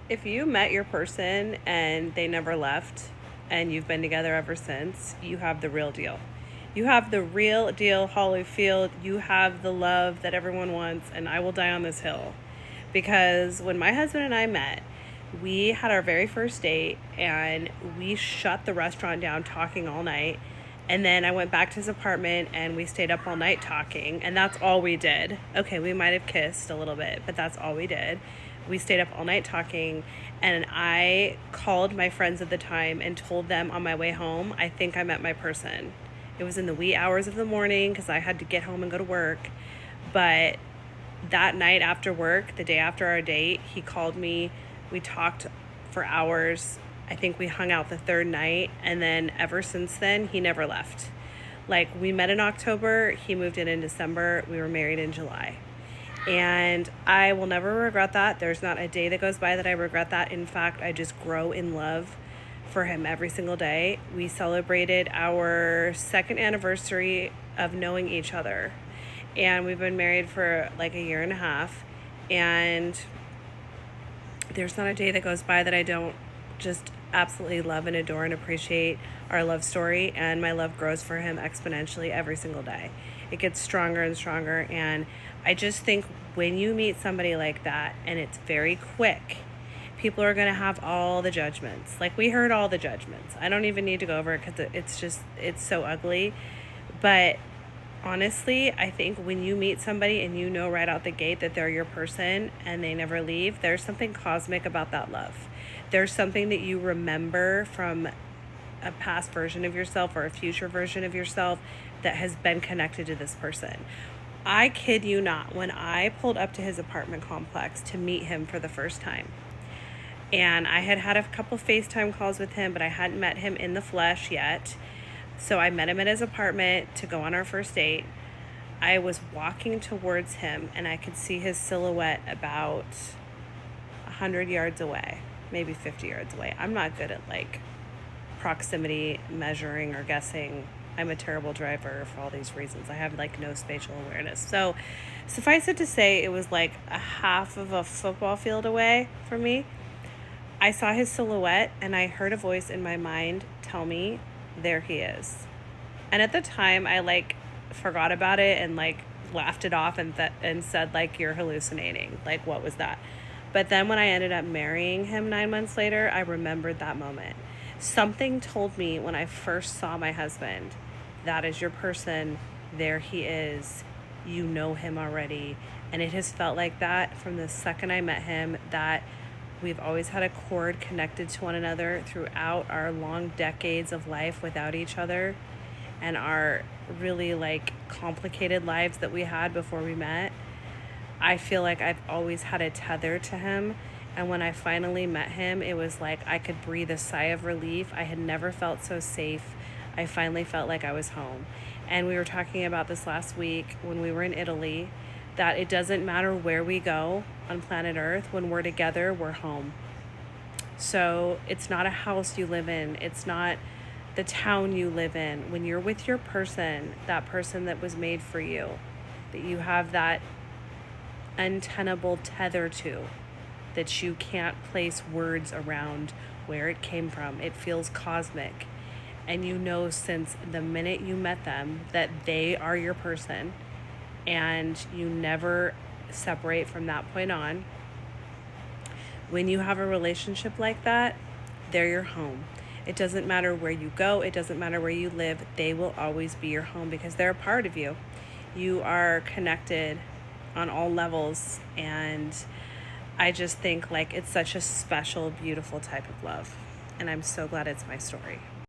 If you met your person and they never left and you've been together ever since, you have the real deal. You have the real deal, Holyfield. You have the love that everyone wants, and I will die on this hill. Because when my husband and I met, we had our very first date and we shut the restaurant down talking all night. And then I went back to his apartment and we stayed up all night talking, and that's all we did. Okay, we might have kissed a little bit, but that's all we did. We stayed up all night talking, and I called my friends at the time and told them on my way home, I think I met my person. It was in the wee hours of the morning because I had to get home and go to work. But that night after work, the day after our date, he called me. We talked for hours. I think we hung out the third night, and then ever since then, he never left. Like, we met in October, he moved in December, we were married in July. And I will never regret that. There's not a day that goes by that I regret that. In fact, I just grow in love for him every single day. We celebrated our second anniversary of knowing each other, and we've been married for like a year and a half, and there's not a day that goes by that I don't just absolutely love and adore and appreciate our love story, and my love grows for him exponentially every single day. It gets stronger and stronger, and I just think when you meet somebody like that and it's very quick, people are going to have all the judgments. Like, we heard all the judgments. I don't even need to go over it because it's so ugly. But honestly, I think when you meet somebody and you know right out the gate that they're your person and they never leave, there's something cosmic about that love. There's something that you remember from a past version of yourself or a future version of yourself that has been connected to this person. I kid you not, when I pulled up to his apartment complex to meet him for the first time, and I had a couple FaceTime calls with him, but I hadn't met him in the flesh yet. So I met him at his apartment to go on our first date. I was walking towards him and I could see his silhouette about 100 yards away, maybe 50 yards away. I'm not good at like proximity measuring or guessing. I'm a terrible driver for all these reasons. I have like no spatial awareness. So suffice it to say, it was like a half of a football field away from me. I saw his silhouette and I heard a voice in my mind tell me, there he is. And at the time, I like forgot about it and like laughed it off and said like, you're hallucinating. Like, what was that? But then when I ended up marrying him 9 months later, I remembered that moment. Something told me when I first saw my husband, that is your person. There he is. You know him already. And it has felt like that from the second I met him, that we've always had a cord connected to one another throughout our long decades of life without each other, and our really like complicated lives that we had before we met. I feel like I've always had a tether to him, and when I finally met him, it was like I could breathe a sigh of relief. I had never felt so safe. I finally felt like I was home. And we were talking about this last week when we were in Italy, that it doesn't matter where we go on planet Earth, when we're together, we're home. So it's not a house you live in. It's not the town you live in. When you're with your person, that person that was made for you, that you have that untenable tether to, that you can't place words around where it came from. It feels cosmic. And you know since the minute you met them that they are your person, and you never separate from that point on. When you have a relationship like that, they're your home. It doesn't matter where you go. It doesn't matter where you live. They will always be your home because they're a part of you. You are connected on all levels. And I just think like it's such a special, beautiful type of love. And I'm so glad it's my story.